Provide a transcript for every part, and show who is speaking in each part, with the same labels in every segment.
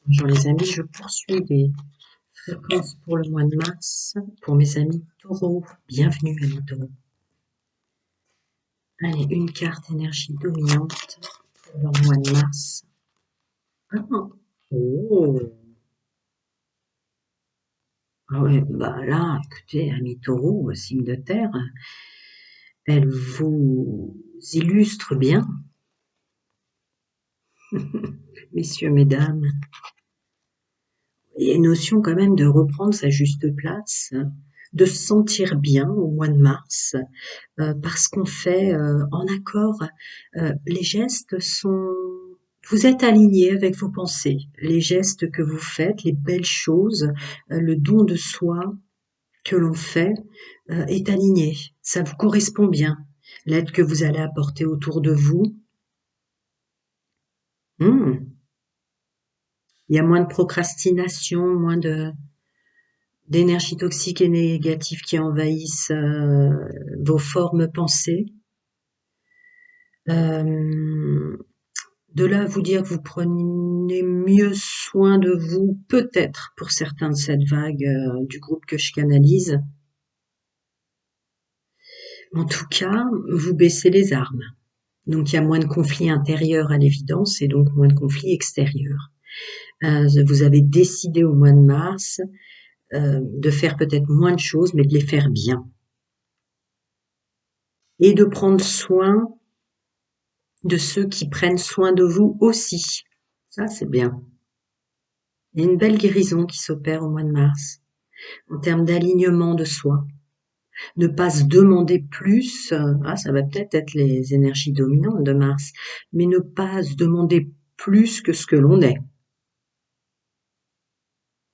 Speaker 1: Bonjour les amis, je poursuis les fréquences pour le mois de mars pour mes amis taureaux. Bienvenue à mes taureaux. Allez, une carte énergie dominante pour leur mois de mars. Ah, oh, ah ouais, bah là, écoutez, amis taureaux, signe de terre, elle vous illustre bien, messieurs, mesdames. Il y a une notion quand même de reprendre sa juste place, de se sentir bien au mois de mars, parce qu'on fait en accord. Les gestes sont... Vous êtes aligné avec vos pensées. Les gestes que vous faites, les belles choses, le don de soi que l'on fait est aligné. Ça vous correspond bien. L'aide que vous allez apporter autour de vous. Il y a moins de procrastination, moins d'énergie toxique et négative qui envahissent vos formes pensées. De là à vous dire que vous prenez mieux soin de vous, peut-être pour certains de cette vague du groupe que je canalise. En tout cas, vous baissez les armes. Donc il y a moins de conflits intérieurs à l'évidence et donc moins de conflits extérieurs. Vous avez décidé au mois de mars de faire peut-être moins de choses, mais de les faire bien. Et de prendre soin de ceux qui prennent soin de vous aussi. Ça, c'est bien. Il y a une belle guérison qui s'opère au mois de mars, en termes d'alignement de soi. Ne pas se demander plus, ça va peut-être être les énergies dominantes de Mars, mais ne pas se demander plus que ce que l'on est.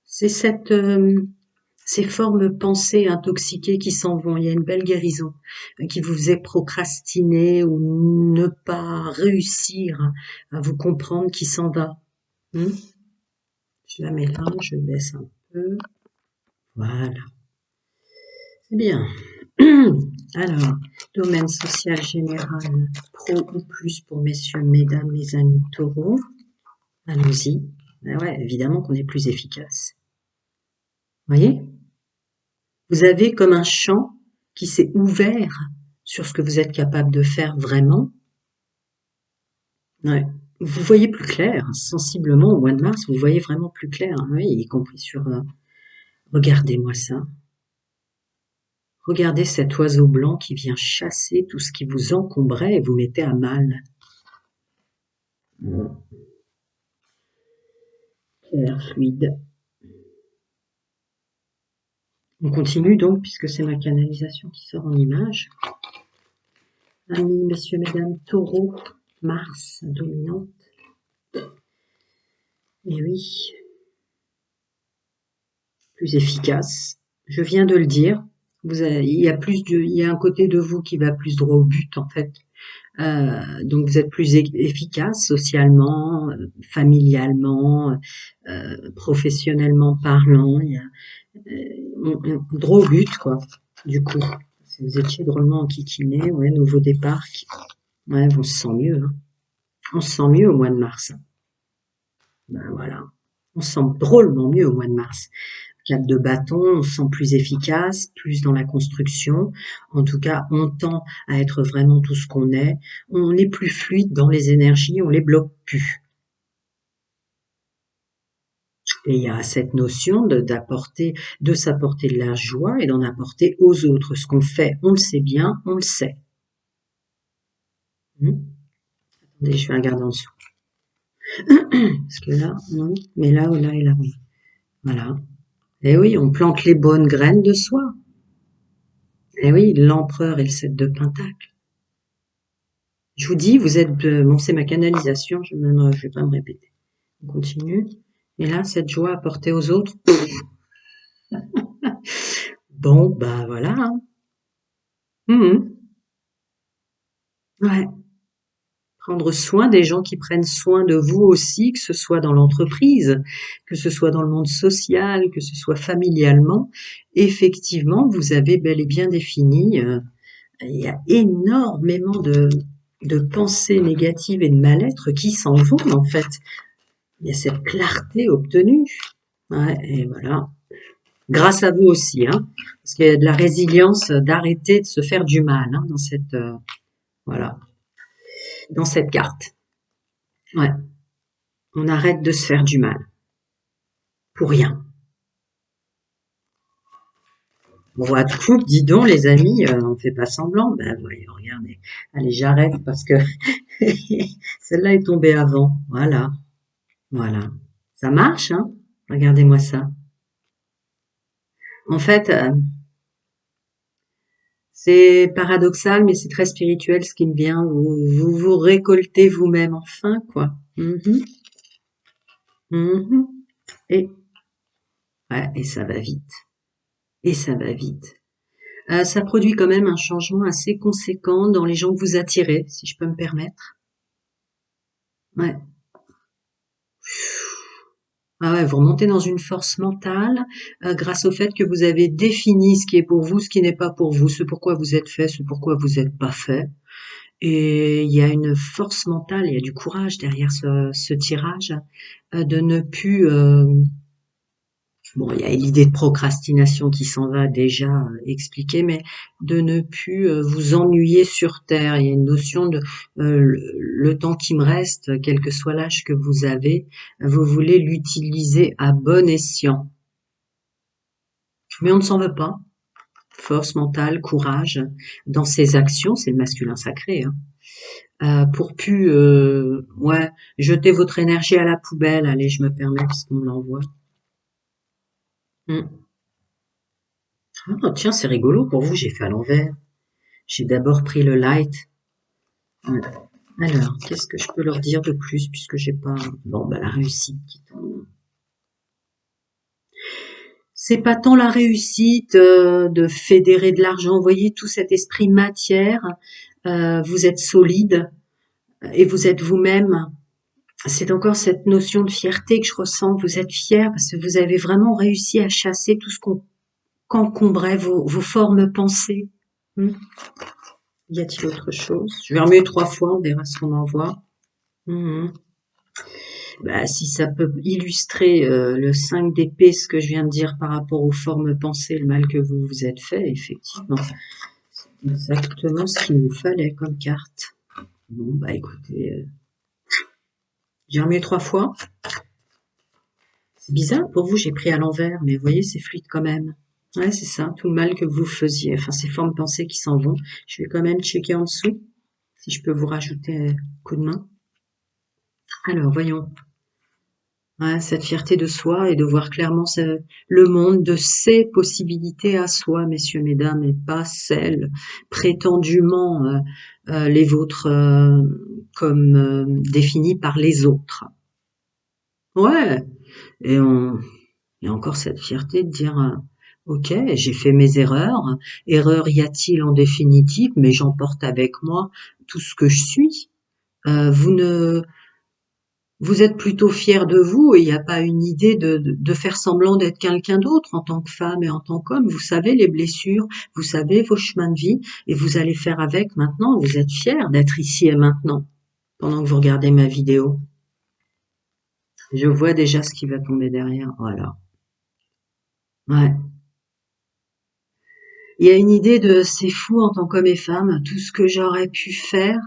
Speaker 1: C'est ces formes pensées intoxiquées qui s'en vont. Il y a une belle guérison qui vous faisait procrastiner ou ne pas réussir à vous comprendre qui s'en va. Je la mets là, je baisse un peu. Voilà. C'est bien. Alors, domaine social général, pro ou plus pour messieurs, mesdames, mes amis taureaux. Allons-y. Ben ouais, évidemment qu'on est plus efficace. Voyez? Vous avez comme un champ qui s'est ouvert sur ce que vous êtes capable de faire vraiment. Ouais. Vous voyez plus clair, sensiblement au mois de mars, vous voyez vraiment plus clair, hein, oui, y compris sur... regardez-moi ça. Regardez cet oiseau blanc qui vient chasser tout ce qui vous encombrait et vous mettait à mal. Clair, fluide. On continue donc, puisque c'est ma canalisation qui sort en image. Amis, messieurs, mesdames, taureau, Mars, dominante. Et oui, plus efficace. Je viens de le dire. Il y a un côté de vous qui va plus droit au but, en fait. Donc vous êtes plus efficace socialement, familialement, professionnellement parlant. Il y a droit au but, quoi, du coup. Si vous étiez drôlement enquiquiné, ouais, nouveau départ. Ouais, on se sent mieux, hein. On se sent mieux au mois de mars. Ben voilà. On se sent drôlement mieux au mois de mars. 4 de bâton, on se sent plus efficace, plus dans la construction. En tout cas, on tend à être vraiment tout ce qu'on est. On est plus fluide dans les énergies, on les bloque plus. Et il y a cette notion de s'apporter de la joie et d'en apporter aux autres. Ce qu'on fait, on le sait bien, on le sait. Attendez, je vais regarder en dessous. Parce que là, non, mais là, là et là, oui. Voilà. Eh oui, on plante les bonnes graines de soi. Eh oui, l'empereur et le 7 de pentacle. Je vous dis, vous êtes... bon, c'est ma canalisation, je vais pas me répéter. On continue. Et là, cette joie apportée aux autres. Bon, bah voilà. Hein. Ouais. Prendre soin des gens qui prennent soin de vous aussi, que ce soit dans l'entreprise, que ce soit dans le monde social, que ce soit familialement. Effectivement, vous avez bel et bien défini. Il y a énormément de pensées négatives et de mal-être qui s'en vont, en fait. Il y a cette clarté obtenue. Ouais, et voilà. Grâce à vous aussi, hein, parce qu'il y a de la résilience d'arrêter de se faire du mal hein, dans cette, voilà, dans cette carte. Ouais, on arrête de se faire du mal pour rien. On voit de couple, dis donc les amis, on fait pas semblant. Ben voyons, regardez. Allez, j'arrête parce que celle-là est tombée avant. Voilà, voilà. Ça marche, hein? Regardez-moi ça. En fait, c'est paradoxal, mais c'est très spirituel ce qui me vient. Vous récoltez vous-même enfin, quoi. Mhm, mhm. Et, ouais, et ça va vite. Et ça va vite. Ça produit quand même un changement assez conséquent dans les gens que vous attirez, si je peux me permettre. Ouais. Ah ouais, vous remontez dans une force mentale grâce au fait que vous avez défini ce qui est pour vous, ce qui n'est pas pour vous, ce pourquoi vous êtes fait, ce pourquoi vous n'êtes pas fait. Et il y a une force mentale, il y a du courage derrière ce tirage, de ne plus... bon, il y a l'idée de procrastination qui s'en va déjà expliquer, mais de ne plus vous ennuyer sur Terre. Il y a une notion de le temps qui me reste, quel que soit l'âge que vous avez, vous voulez l'utiliser à bon escient. Mais on ne s'en veut pas. Force mentale, courage dans ses actions, c'est le masculin sacré, hein. Pour plus, ouais, jeter votre énergie à la poubelle. Allez, je me permets puisqu'on me l'envoie. Hmm. Ah, tiens, c'est rigolo pour vous, j'ai fait à l'envers. J'ai d'abord pris le light. Ouais. Alors, qu'est-ce que je peux leur dire de plus puisque j'ai pas... Bon, bah la réussite qui tombe. C'est pas tant la réussite de fédérer de l'argent. Vous voyez, tout cet esprit matière, vous êtes solide et vous êtes vous-même. C'est encore cette notion de fierté que je ressens. Vous êtes fier parce que vous avez vraiment réussi à chasser tout ce qu'encombrait vos formes pensées. Hmm. Y a-t-il autre chose? Je vais remuer 3 fois, on verra ce qu'on en voit. Mhm. Bah, si ça peut illustrer le 5 d'épée, ce que je viens de dire par rapport aux formes pensées, le mal que vous vous êtes fait, effectivement, c'est exactement ce qu'il nous fallait comme carte. Bon, bah écoutez, j'ai remué 3 fois. C'est bizarre pour vous, j'ai pris à l'envers, mais vous voyez, c'est fluide quand même. Ouais, c'est ça, tout le mal que vous faisiez, enfin ces formes pensées qui s'en vont. Je vais quand même checker en dessous, si je peux vous rajouter un coup de main. Alors, voyons. Ouais, cette fierté de soi et de voir clairement le monde de ses possibilités à soi, messieurs, mesdames, et pas celles prétendument les vôtres comme définies par les autres. Ouais, et on il y a encore cette fierté de dire ok, j'ai fait mes erreurs. Erreur y a-t-il en définitive, mais j'emporte avec moi tout ce que je suis. Vous ne Vous êtes plutôt fier de vous et il n'y a pas une idée de faire semblant d'être quelqu'un d'autre en tant que femme et en tant qu'homme. Vous savez les blessures, vous savez vos chemins de vie et vous allez faire avec maintenant. Vous êtes fier d'être ici et maintenant pendant que vous regardez ma vidéo. Je vois déjà ce qui va tomber derrière. Voilà. Ouais. Il y a une idée de c'est fou en tant qu'homme et femme, tout ce que j'aurais pu faire,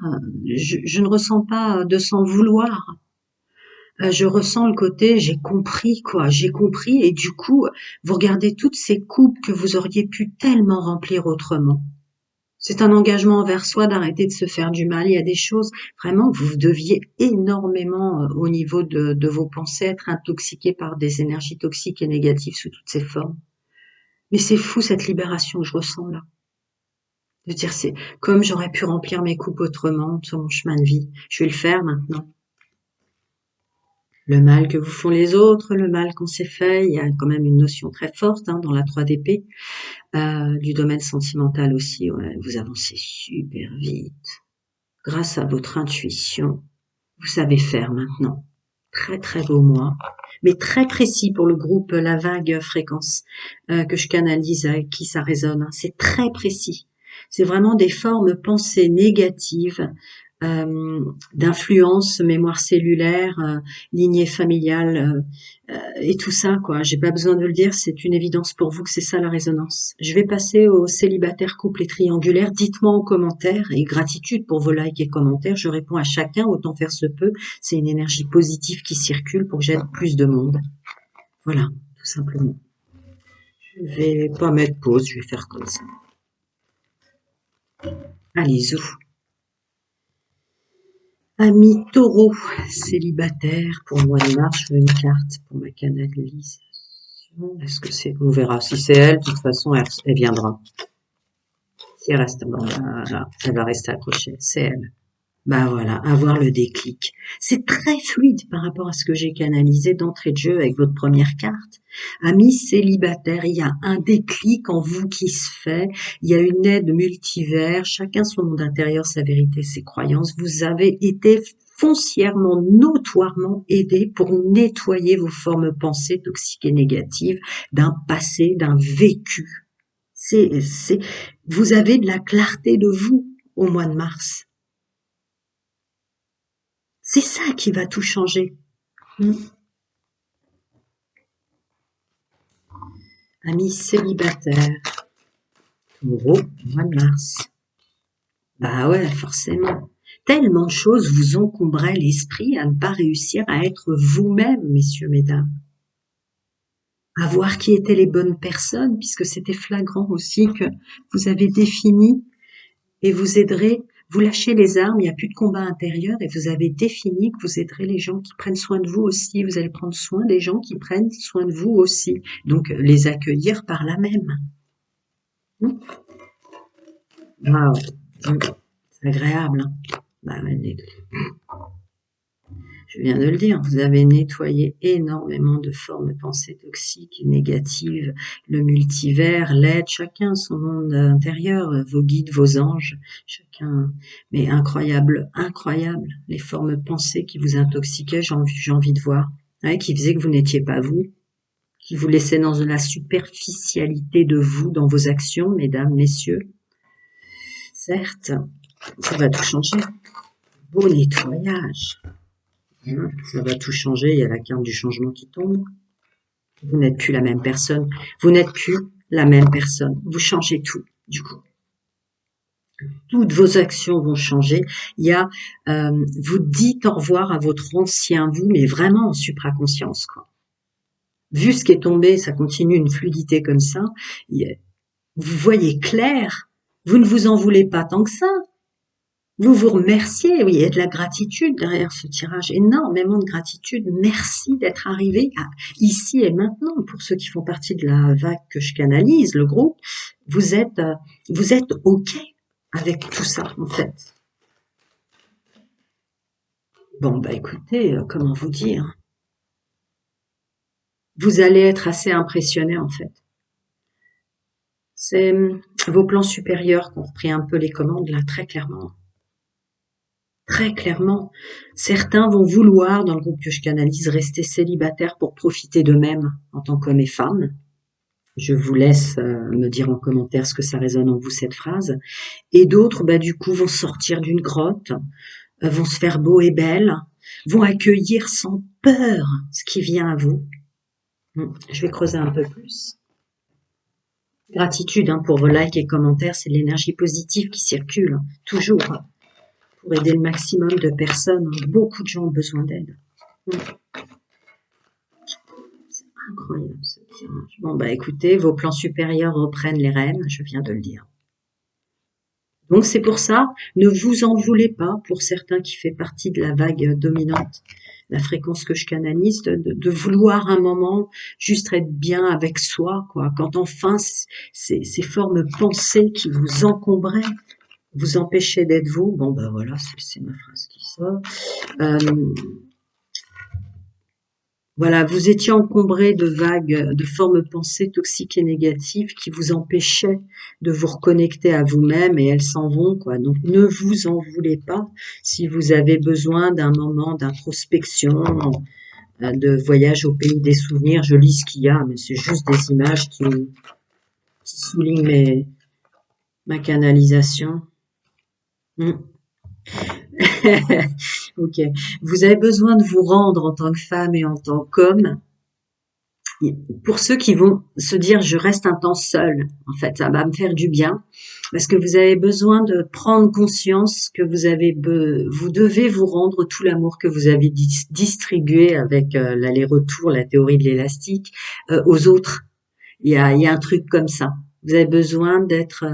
Speaker 1: je ne ressens pas de s'en vouloir. Je ressens le côté j'ai compris quoi, j'ai compris et du coup, vous regardez toutes ces coupes que vous auriez pu tellement remplir autrement. C'est un engagement envers soi d'arrêter de se faire du mal. Il y a des choses vraiment vous deviez énormément au niveau de vos pensées être intoxiqué par des énergies toxiques et négatives sous toutes ces formes. Mais c'est fou cette libération que je ressens là. De dire c'est comme j'aurais pu remplir mes coupes autrement sur mon chemin de vie. Je vais le faire maintenant. Le mal que vous font les autres, le mal qu'on s'est fait, il y a quand même une notion très forte hein, dans la 3DP, du domaine sentimental aussi. Ouais, vous avancez super vite. Grâce à votre intuition, vous savez faire maintenant. Très très beau mois, mais très précis pour le groupe La Vague Fréquence que je canalise, avec qui ça résonne. Hein. C'est très précis. C'est vraiment des formes pensées négatives d'influence, mémoire cellulaire, lignée familiale, et tout ça, quoi. J'ai pas besoin de le dire, c'est une évidence pour vous que c'est ça la résonance. Je vais passer aux célibataires, couples et triangulaires. Dites-moi en commentaire, et gratitude pour vos likes et commentaires. Je réponds à chacun, autant faire se peut. C'est une énergie positive qui circule pour que j'aide plus de monde. Voilà, tout simplement. Je vais pas mettre pause, je vais faire comme ça. Allez, zou. Ami taureau, célibataire, pour le mois de mars, je veux une carte pour ma canalisation. Est-ce que c'est, on verra. Si c'est elle, de toute façon, elle viendra. Si elle reste, bon, là, elle va rester accrochée. C'est elle. Bah voilà, avoir le déclic. C'est très fluide par rapport à ce que j'ai canalisé d'entrée de jeu avec votre première carte. Amis célibataires, il y a un déclic en vous qui se fait, il y a une aide multivers, chacun son monde intérieur, sa vérité, ses croyances. Vous avez été foncièrement, notoirement aidé pour nettoyer vos formes pensées toxiques et négatives d'un passé, d'un vécu. Vous avez de la clarté de vous au mois de mars. C'est ça qui va tout changer. Amis célibataires, Taureau, mois de mars. Bah ouais, forcément. Tellement de choses vous encombraient l'esprit à ne pas réussir à être vous-même, messieurs, mesdames. À voir qui étaient les bonnes personnes, puisque c'était flagrant aussi que vous avez défini et vous aiderez. Vous lâchez les armes, il n'y a plus de combat intérieur et vous avez défini que vous aiderez les gens qui prennent soin de vous aussi. Vous allez prendre soin des gens qui prennent soin de vous aussi. Donc, les accueillir par là même. Ah ouais. C'est agréable. Hein. Bah, je viens de le dire, vous avez nettoyé énormément de formes de pensées toxiques et négatives, le multivers, l'aide, chacun son monde intérieur, vos guides, vos anges, chacun, mais incroyable, incroyable, les formes de pensées qui vous intoxiquaient, j'ai envie de voir, ouais, qui faisaient que vous n'étiez pas vous, qui vous laissaient dans la superficialité de vous, dans vos actions, mesdames, messieurs. Certes, ça va tout changer. Beau nettoyage. Ça va tout changer, il y a la carte du changement qui tombe. Vous n'êtes plus la même personne. Vous n'êtes plus la même personne. Vous changez tout, du coup. Toutes vos actions vont changer. Il y a, vous dites au revoir à votre ancien vous, mais vraiment en supraconscience, quoi. Vu ce qui est tombé, ça continue une fluidité comme ça. Vous voyez clair. Vous ne vous en voulez pas tant que ça. Vous vous remerciez, oui, il y a de la gratitude derrière ce tirage, énormément de gratitude. Merci d'être arrivé à ici et maintenant. Pour ceux qui font partie de la vague que je canalise, le groupe, vous êtes OK avec tout ça, en fait. Bon, bah écoutez, comment vous dire? Vous allez être assez impressionné, en fait. C'est vos plans supérieurs qui ont repris un peu les commandes, là, très clairement. Très clairement, certains vont vouloir, dans le groupe que je canalise, rester célibataires pour profiter d'eux-mêmes en tant qu'hommes et femmes. Je vous laisse me dire en commentaire ce que ça résonne en vous, cette phrase. Et d'autres, bah, du coup, vont sortir d'une grotte, vont se faire beau et belle, vont accueillir sans peur ce qui vient à vous. Je vais creuser un peu plus. Gratitude pour vos likes et commentaires, c'est de l'énergie positive qui circule, toujours. Pour aider le maximum de personnes. Beaucoup de gens ont besoin d'aide. C'est incroyable ce tirage. Bon, bah écoutez, vos plans supérieurs reprennent les rênes, je viens de le dire. Donc c'est pour ça, ne vous en voulez pas pour certains qui fait partie de la vague dominante, la fréquence que je canalise, de vouloir un moment juste être bien avec soi, quoi. Quand enfin ces formes pensées qui vous encombraient vous empêchez d'être vous. Bon, ben voilà, c'est ma phrase qui sort. Voilà, vous étiez encombré de vagues, de formes pensées toxiques et négatives qui vous empêchaient de vous reconnecter à vous-même et elles s'en vont, quoi. Donc, ne vous en voulez pas si vous avez besoin d'un moment d'introspection, de voyage au pays des souvenirs. Je lis ce qu'il y a, mais c'est juste des images qui soulignent ma canalisation. Ok. Vous avez besoin de vous rendre en tant que femme et en tant qu'homme. Pour ceux qui vont se dire je reste un temps seul, en fait, ça va me faire du bien, parce que vous avez besoin de prendre conscience que vous devez vous rendre tout l'amour que vous avez distribué avec l'aller-retour, la théorie de l'élastique, aux autres. Il y a un truc comme ça. Vous avez besoin d'être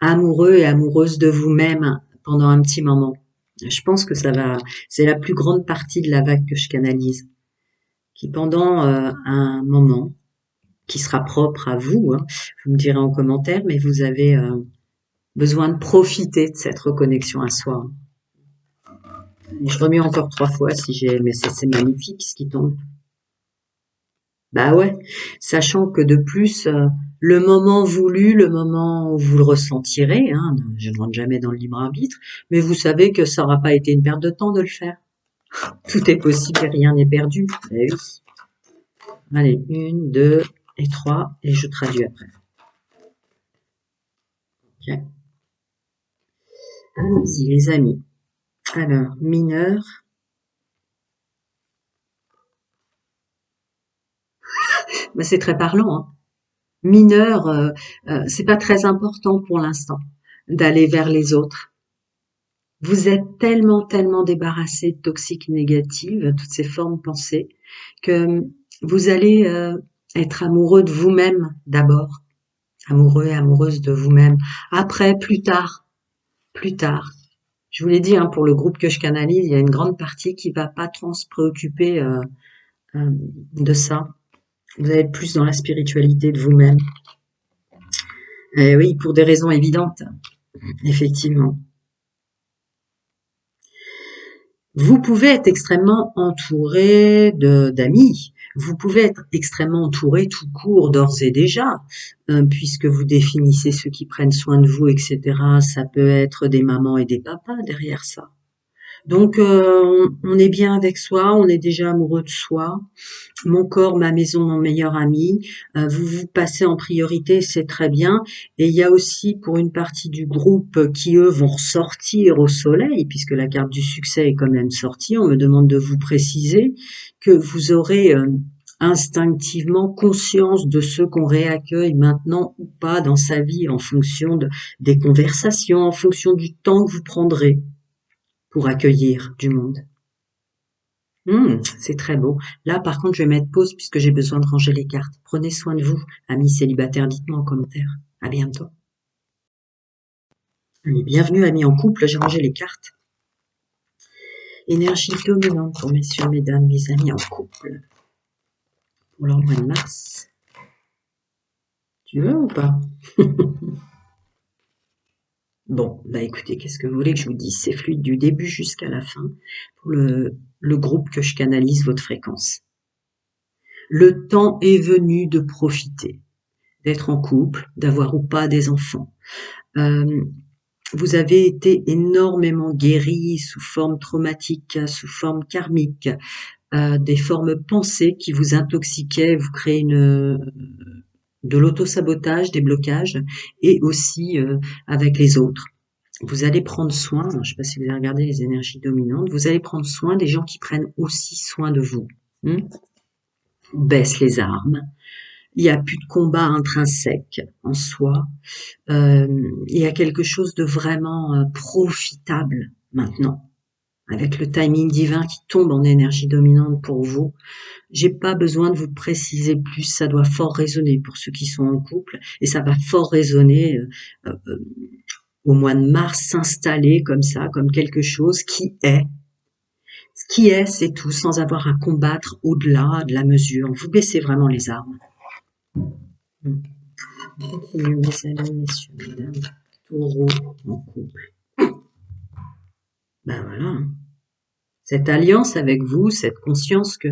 Speaker 1: amoureux et amoureuse de vous-même pendant un petit moment. Je pense que c'est la plus grande partie de la vague que je canalise, qui pendant un moment, qui sera propre à vous, hein, vous me direz en commentaire, mais vous avez besoin de profiter de cette reconnexion à soi. Et je remets encore 3 fois si j'ai, mais c'est magnifique ce qui tombe. Bah ouais, sachant que de plus, le moment voulu, le moment où vous le ressentirez, hein, je ne rentre jamais dans le libre arbitre, mais vous savez que ça n'aura pas été une perte de temps de le faire. Tout est possible et rien n'est perdu. Eh oui. Allez, 1, 2 et 3, et je traduis après. Ok. Allons-y les amis. Alors, mineur. Bah, c'est très parlant, hein. Mineur, c'est pas très important pour l'instant d'aller vers les autres. Vous êtes tellement, tellement débarrassé de toxiques négatives, toutes ces formes pensées, que vous allez être amoureux de vous-même d'abord, amoureux et amoureuse de vous-même. Après, plus tard, plus tard. Je vous l'ai dit, hein, pour le groupe que je canalise, il y a une grande partie qui va pas trop se préoccuper de ça. Vous allez être plus dans la spiritualité de vous-même. Oui, pour des raisons évidentes, effectivement. Vous pouvez être extrêmement entouré d'amis. Vous pouvez être extrêmement entouré tout court d'ores et déjà, puisque vous définissez ceux qui prennent soin de vous, etc. Ça peut être des mamans et des papas derrière ça. Donc, on est bien avec soi, on est déjà amoureux de soi. Mon corps, ma maison, mon meilleur ami. Vous vous passez en priorité, c'est très bien. Et il y a aussi pour une partie du groupe qui, eux, vont ressortir au soleil, puisque la carte du succès est quand même sortie. On me demande de vous préciser que vous aurez instinctivement conscience de ceux qu'on réaccueille maintenant ou pas dans sa vie en fonction des conversations, en fonction du temps que vous prendrez pour accueillir du monde. C'est très beau. Là, par contre, je vais mettre pause puisque j'ai besoin de ranger les cartes. Prenez soin de vous, amis célibataires, dites-moi en commentaire. À bientôt. Allez, bienvenue, amis en couple, j'ai rangé les cartes. Énergie dominante pour messieurs, mesdames, mes amis en couple. Pour leur mois de mars. Tu veux ou pas? Bon, bah écoutez, qu'est-ce que vous voulez que je vous dise? C'est fluide du début jusqu'à la fin pour le groupe que je canalise votre fréquence. Le temps est venu de profiter, d'être en couple, d'avoir ou pas des enfants. Vous avez été énormément guéri sous forme traumatique, sous forme karmique, des formes pensées qui vous intoxiquaient, vous créez de l'auto-sabotage, des blocages, et aussi avec les autres. Vous allez prendre soin, je ne sais pas si vous avez regardé les énergies dominantes, vous allez prendre soin des gens qui prennent aussi soin de vous. Baisse les armes. Il n'y a plus de combat intrinsèque en soi. Il y a quelque chose de vraiment profitable maintenant, avec le timing divin qui tombe en énergie dominante pour vous. J'ai pas besoin de vous préciser plus, ça doit fort résonner pour ceux qui sont en couple, et ça va fort résonner au mois de mars, s'installer comme ça, comme quelque chose qui est. Ce qui est, c'est tout, sans avoir à combattre au-delà de la mesure. Vous baissez vraiment les armes. Continuez, mes amis, messieurs, mesdames, taureau en couple. Ben voilà. Cette alliance avec vous, cette conscience que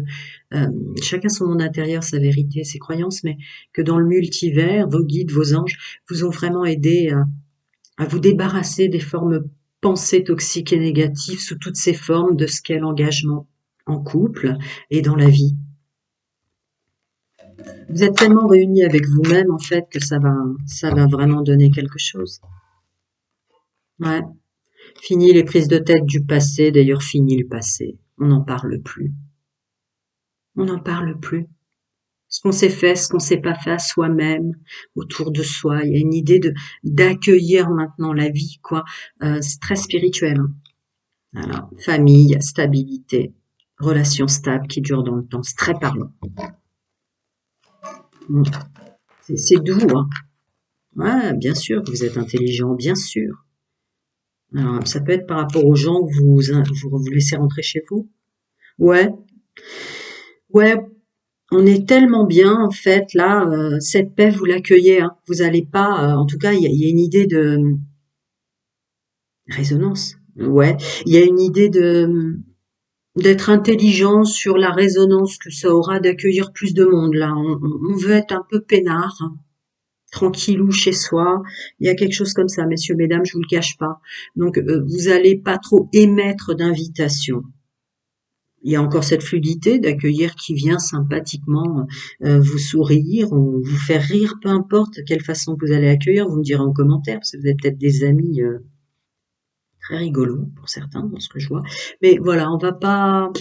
Speaker 1: chacun son monde intérieur, sa vérité, ses croyances, mais que dans le multivers, vos guides, vos anges vous ont vraiment aidé à vous débarrasser des formes pensées toxiques et négatives sous toutes ces formes de ce qu'est l'engagement en couple et dans la vie. Vous êtes tellement réunis avec vous-même en fait que ça va vraiment donner quelque chose. Ouais. Fini les prises de tête du passé, d'ailleurs fini le passé. On n'en parle plus. On n'en parle plus. Ce qu'on s'est fait, ce qu'on s'est pas fait à soi-même, autour de soi. Il y a une idée de d'accueillir maintenant la vie, quoi. C'est très spirituel, hein. Voilà. Famille, stabilité, relation stable qui dure dans le temps. C'est très parlant. Mm. C'est doux, hein. Ouais, bien sûr que vous êtes intelligent, bien sûr. Alors, ça peut être par rapport aux gens que vous laissez rentrer chez vous. Ouais, ouais, on est tellement bien en fait là, cette paix vous l'accueillez, hein. Vous allez pas, en tout cas il y a une idée de résonance. Ouais, il y a une idée de d'être intelligent sur la résonance que ça aura d'accueillir plus de monde là. On veut être un peu peinard, hein, tranquillou chez soi. Il y a quelque chose comme ça, messieurs, mesdames, je vous le cache pas. Donc vous allez pas trop émettre d'invitation. Il y a encore cette fluidité d'accueillir qui vient sympathiquement vous sourire ou vous faire rire, peu importe de quelle façon vous allez accueillir, vous me direz en commentaire, parce que vous avez peut-être des amis très rigolos pour certains, dans ce que je vois. Mais voilà, on va pas,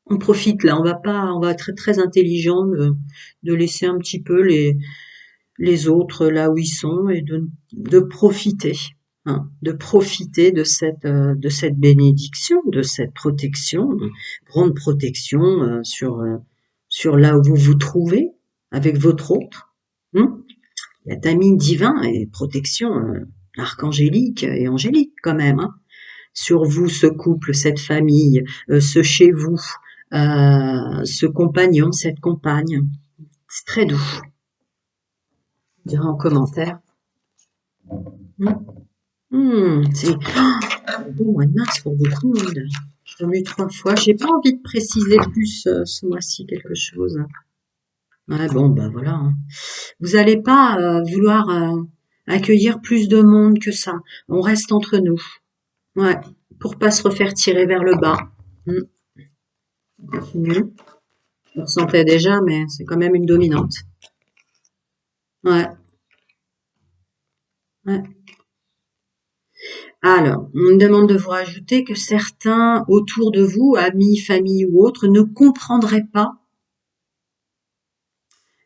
Speaker 1: on profite là, on va être très, très intelligent de laisser un petit peu les autres là où ils sont et de profiter, hein, de profiter de cette bénédiction, de cette protection, grande protection sur là où vous vous trouvez avec votre autre. Hein. Il y a tamine divin et protection archangélique et angélique quand même. Hein. Sur vous, ce couple, cette famille, ce chez vous, ce compagnon, cette compagne. C'est très doux. Je dirais en commentaire. C'est un bon mois de mars pour beaucoup de monde. J'en ai eu 3 fois. J'ai pas envie de préciser plus ce mois-ci quelque chose. Ouais, bon, bah voilà. Hein. Vous allez pas vouloir accueillir plus de monde que ça. On reste entre nous. Ouais, pour pas se refaire tirer vers le bas. Hmm. Continue. Je le ressentais déjà, mais c'est quand même une dominante. Ouais, ouais. Alors, on me demande de vous rajouter que certains autour de vous, amis, famille ou autres, ne comprendraient pas.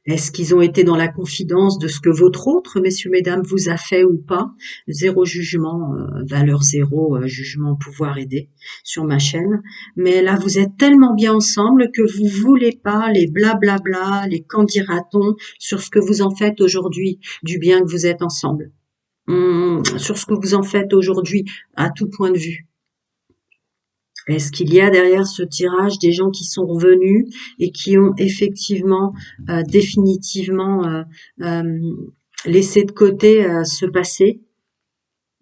Speaker 1: Est-ce qu'ils ont été dans la confidence de ce que votre autre, messieurs, mesdames, vous a fait ou pas? Zéro jugement, valeur zéro, jugement, pouvoir aider sur ma chaîne. Mais là, vous êtes tellement bien ensemble que vous voulez pas les blablabla, les qu'en dira-t-on sur ce que vous en faites aujourd'hui, du bien que vous êtes ensemble. Sur ce que vous en faites aujourd'hui, à tout point de vue. Est-ce qu'il y a derrière ce tirage des gens qui sont revenus et qui ont effectivement, définitivement laissé de côté ce passé?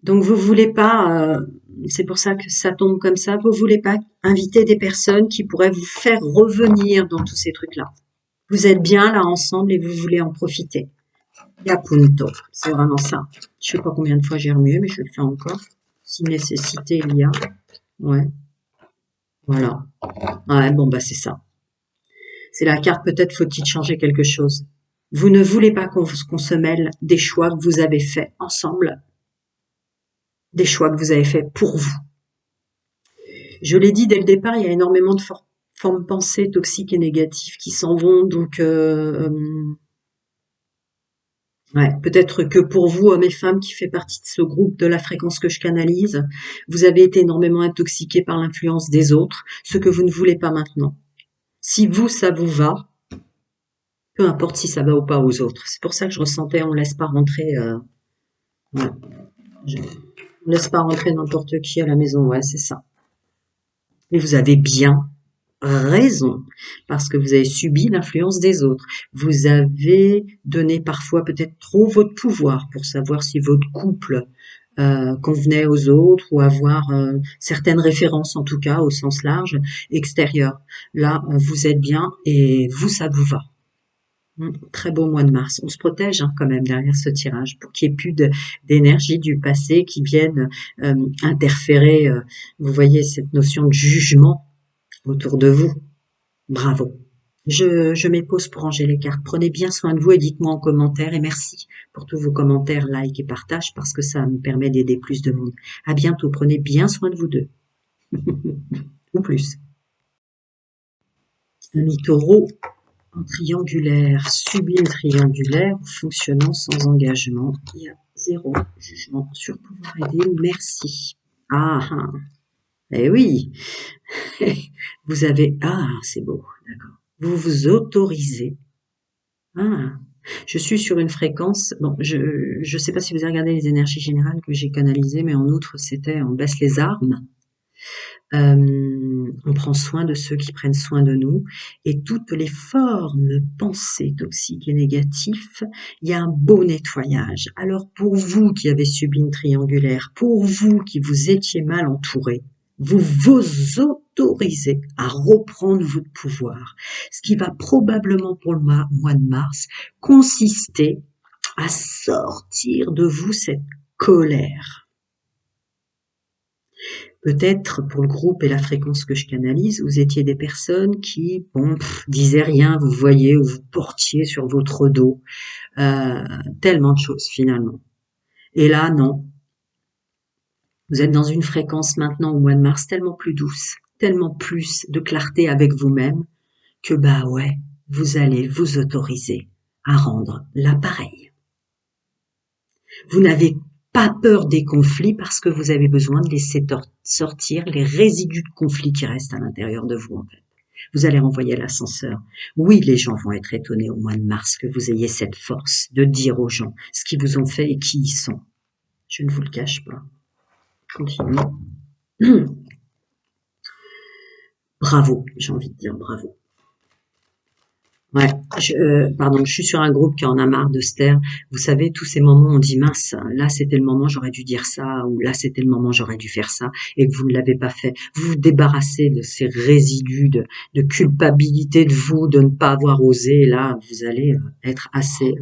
Speaker 1: Donc vous voulez pas, c'est pour ça que ça tombe comme ça, vous voulez pas inviter des personnes qui pourraient vous faire revenir dans tous ces trucs-là. Vous êtes bien là ensemble et vous voulez en profiter. Yapunto, c'est vraiment ça. Je sais pas combien de fois j'ai remué, mais je le fais encore. Si nécessité il y a. Ouais, voilà. Ouais, bon, bah, c'est ça. C'est la carte, peut-être faut-il changer quelque chose. Vous ne voulez pas qu'on se mêle des choix que vous avez faits ensemble, des choix que vous avez faits pour vous. Je l'ai dit dès le départ, il y a énormément de formes pensées toxiques et négatives qui s'en vont, donc ouais, peut-être que pour vous, hommes et femmes qui fait partie de ce groupe de la fréquence que je canalise, vous avez été énormément intoxiqués par l'influence des autres, ce que vous ne voulez pas maintenant. Si vous, ça vous va, peu importe si ça va ou pas aux autres. C'est pour ça que je ressentais, on laisse pas rentrer, ouais, on laisse pas rentrer n'importe qui à la maison. Ouais, c'est ça. Et vous avez bien raison, parce que vous avez subi l'influence des autres. Vous avez donné parfois peut-être trop votre pouvoir pour savoir si votre couple convenait aux autres ou avoir certaines références, en tout cas au sens large, extérieur. Là, vous êtes bien et vous, ça vous va. Très beau mois de mars. On se protège quand même derrière ce tirage pour qu'il n'y ait plus d'énergie du passé qui viennent interférer. Vous voyez cette notion de jugement autour de vous. Bravo. Je mets pause pour ranger les cartes. Prenez bien soin de vous et dites-moi en commentaire. Et merci pour tous vos commentaires, likes et partages parce que ça me permet d'aider plus de monde. À bientôt. Prenez bien soin de vous deux. Ou plus. Ami taureau en triangulaire, sublime triangulaire, fonctionnant sans engagement. Il y a zéro jugement sur pouvoir aider. Merci. Ah, ah. Eh oui. Vous avez... Ah, c'est beau. D'accord. Vous vous autorisez. Ah, je suis sur une fréquence. Bon, je sais pas si vous avez regardé les énergies générales que j'ai canalisées, mais en outre, c'était on baisse les armes, on prend soin de ceux qui prennent soin de nous, et toutes les formes de pensées toxiques et négatives, il y a un beau nettoyage. Alors pour vous qui avez subi une triangulaire, pour vous qui vous étiez mal entouré, vous vous autorisez à reprendre votre pouvoir, ce qui va probablement pour le mois de mars consister à sortir de vous cette colère. Peut-être pour le groupe et la fréquence que je canalise, vous étiez des personnes qui, bon, disaient rien, vous voyez, ou vous portiez sur votre dos, tellement de choses finalement. Et là, non. Vous êtes dans une fréquence maintenant au mois de mars tellement plus douce, tellement plus de clarté avec vous-même, que bah ouais, vous allez vous autoriser à rendre l'appareil. Vous n'avez pas peur des conflits parce que vous avez besoin de laisser sortir les résidus de conflits qui restent à l'intérieur de vous en fait. Vous allez renvoyer l'ascenseur. Oui, les gens vont être étonnés au mois de mars que vous ayez cette force de dire aux gens ce qu'ils vous ont fait et qui ils sont. Je ne vous le cache pas. Continuons. Bravo, j'ai envie de dire bravo. Ouais, pardon, je suis sur un groupe qui en a marre de se taire. Vous savez, tous ces moments où on dit mince, là c'était le moment, j'aurais dû dire ça, ou là c'était le moment, j'aurais dû faire ça, et que vous ne l'avez pas fait. Vous vous débarrassez de ces résidus de culpabilité de vous, de ne pas avoir osé. Là, vous allez être assez...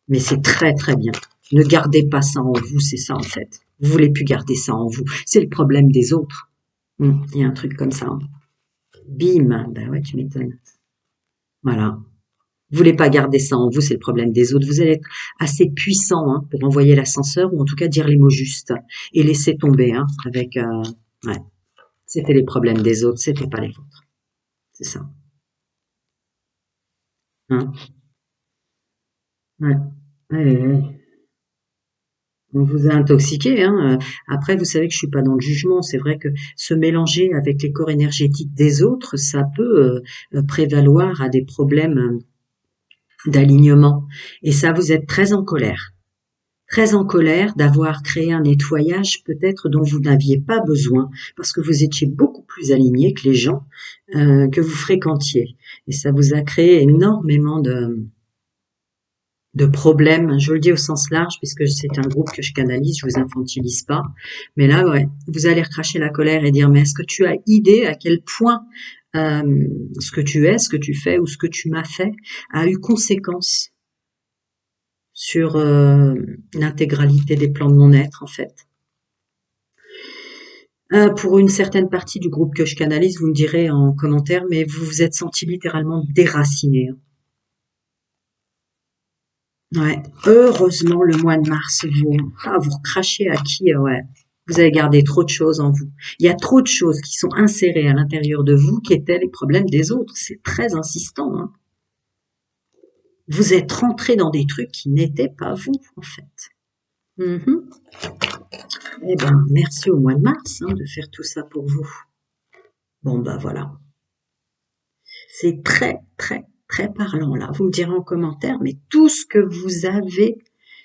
Speaker 1: mais c'est très très bien. Ne gardez pas ça en vous, c'est ça en fait. Vous voulez plus garder ça en vous. C'est le problème des autres. Il y a un truc comme ça. Hein. Bim, ben ouais, tu m'étonnes. Voilà. Vous voulez pas garder ça en vous, c'est le problème des autres. Vous allez être assez puissant hein, pour envoyer l'ascenseur ou en tout cas dire les mots justes et laisser tomber hein, avec. Ouais, c'était les problèmes des autres, c'était pas les vôtres. C'est ça. Hein ouais. Ouais. On vous a intoxiqué. Hein. Après, vous savez que je suis pas dans le jugement. C'est vrai que se mélanger avec les corps énergétiques des autres, ça peut prévaloir à des problèmes d'alignement. Et ça, vous êtes très en colère d'avoir créé un nettoyage peut-être dont vous n'aviez pas besoin parce que vous étiez beaucoup plus aligné que les gens que vous fréquentiez. Et ça vous a créé énormément de problèmes. Je le dis au sens large puisque c'est un groupe que je canalise, je vous infantilise pas. Mais là, ouais, vous allez recracher la colère et dire mais est-ce que tu as idée à quel point ce que tu es, ce que tu fais ou ce que tu m'as fait a eu conséquence sur l'intégralité des plans de mon être en fait. Pour une certaine partie du groupe que je canalise, vous me direz en commentaire, mais vous vous êtes senti littéralement déraciné. Ouais, heureusement le mois de mars, vous recrachez à qui, ouais. Vous avez gardé trop de choses en vous. Il y a trop de choses qui sont insérées à l'intérieur de vous qui étaient les problèmes des autres. C'est très insistant. Hein. Vous êtes rentré dans des trucs qui n'étaient pas vous, en fait. Mm-hmm. Eh ben, merci au mois de mars hein, de faire tout ça pour vous. Bon, bah voilà. C'est très, très, très parlant là. Vous me direz en commentaire, mais tout ce que vous avez,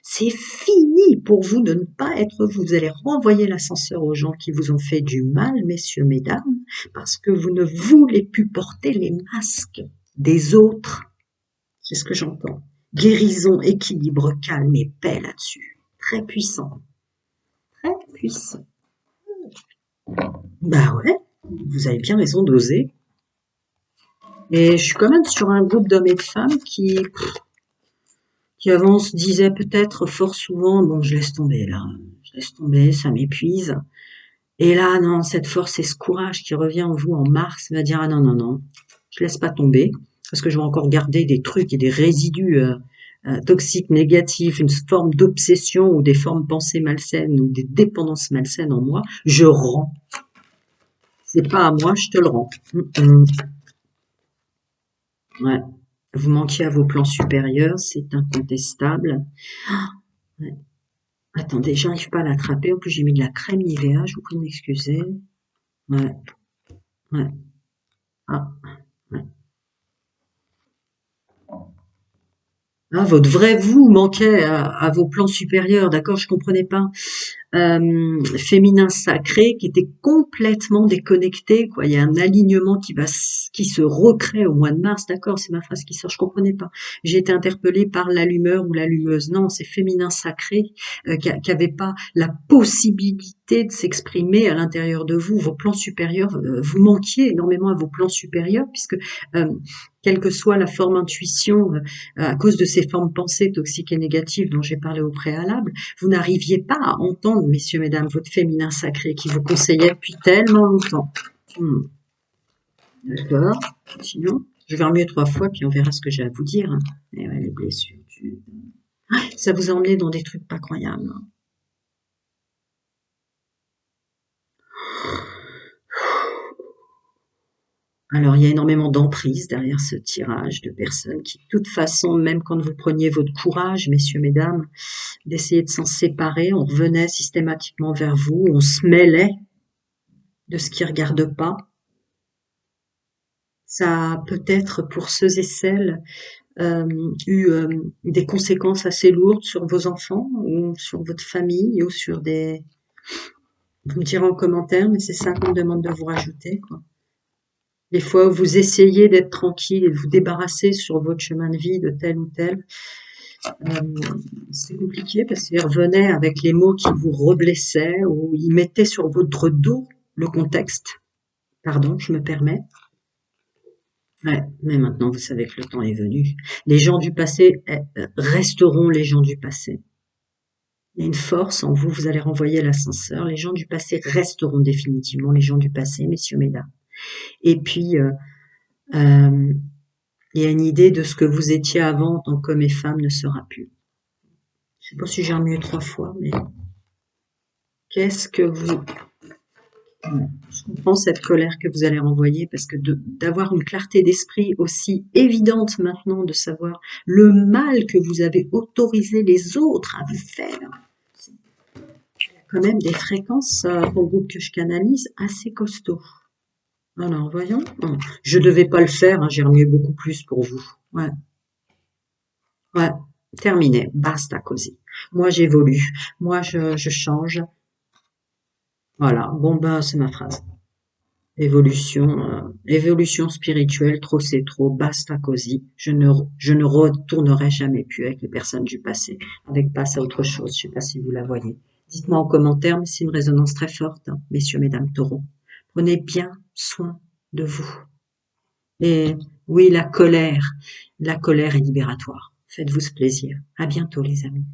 Speaker 1: c'est fini pour vous de ne pas être vous. Vous allez renvoyer l'ascenseur aux gens qui vous ont fait du mal, messieurs, mesdames, parce que vous ne voulez plus porter les masques des autres. C'est ce que j'entends. Guérison, équilibre, calme et paix là-dessus. Très puissant. Très puissant. Bah ouais, vous avez bien raison d'oser. Et je suis quand même sur un groupe d'hommes et de femmes qui avant se disaient peut-être fort souvent, bon, je laisse tomber là, je laisse tomber, ça m'épuise. Et là, non, cette force et ce courage qui revient en vous en mars va dire, ah non, non, non, Je laisse pas tomber, parce que je vais encore garder des trucs et des résidus toxiques, négatifs, une forme d'obsession ou des formes pensées malsaines ou des dépendances malsaines en moi. Je rends. C'est pas à moi, je te le rends. Ouais. Vous manquiez à vos plans supérieurs, c'est incontestable. Ouais. Attendez, j'arrive pas à l'attraper. En plus, j'ai mis de la crème Nivea, je vous prie de m'excuser. Ouais, ouais. Ah, ouais. Ah, votre vrai vous manquait à vos plans supérieurs, d'accord, je comprenais pas. Féminin sacré qui était complètement déconnecté, quoi. Il y a un alignement qui se recrée au mois de mars, d'accord, c'est ma phrase qui sort, je comprenais pas. J'ai été interpellée par l'allumeur ou l'allumeuse. Non, c'est féminin sacré qui avait pas la possibilité de s'exprimer à l'intérieur de vous. Vos plans supérieurs, vous manquiez énormément à vos plans supérieurs puisque euh, quelle que soit la forme intuition, à cause de ces formes pensées toxiques et négatives dont j'ai parlé au préalable, vous n'arriviez pas à entendre, messieurs, mesdames, votre féminin sacré qui vous conseillait depuis tellement longtemps. Hmm. D'accord. Sinon, je vais remuer 3 fois, puis on verra ce que j'ai à vous dire. Hein. Et ouais, les blessures. Ça vous a emmené dans des trucs pas croyables. Hein. Alors, il y a énormément d'emprise derrière ce tirage de personnes qui, de toute façon, même quand vous preniez votre courage, messieurs, mesdames, d'essayer de s'en séparer, on revenait systématiquement vers vous, on se mêlait de ce qui regarde pas. Ça a peut-être pour ceux et celles eu des conséquences assez lourdes sur vos enfants ou sur votre famille ou sur des... Vous me direz en commentaire, mais c'est ça qu'on me demande de vous rajouter, quoi. Les fois où vous essayez d'être tranquille et de vous débarrasser sur votre chemin de vie de tel ou tel, c'est compliqué parce qu'ils revenaient avec les mots qui vous reblessaient ou ils mettaient sur votre dos le contexte. Pardon, je me permets. Ouais, mais maintenant vous savez que le temps est venu. Les gens du passé resteront les gens du passé. Il y a une force en vous, vous allez renvoyer l'ascenseur. Les gens du passé resteront définitivement les gens du passé, messieurs, mesdames. Et puis, euh, il y a une idée de ce que vous étiez avant en tant qu'homme et femme ne sera plus. Je sais pas si j'ai remué 3 fois, mais qu'est-ce que vous... Je comprends cette colère que vous allez renvoyer parce que d'avoir une clarté d'esprit aussi évidente maintenant, de savoir le mal que vous avez autorisé les autres à vous faire, c'est quand même des fréquences pour le groupe que je canalise assez costauds. Alors, voyons. Je devais pas le faire, hein, j'ai remué beaucoup plus pour vous. Ouais, ouais, terminé, basta così. Moi, j'évolue, moi, je change. Voilà, bon ben, c'est ma phrase. Évolution spirituelle, trop c'est trop, basta così. Je ne retournerai jamais plus avec les personnes du passé. Avec passe à autre chose, je sais pas si vous la voyez. Dites-moi en commentaire, mais c'est une résonance très forte, hein, messieurs, mesdames taureaux. Prenez bien soin de vous. Et oui, la colère est libératoire. Faites-vous ce plaisir. À bientôt, les amis.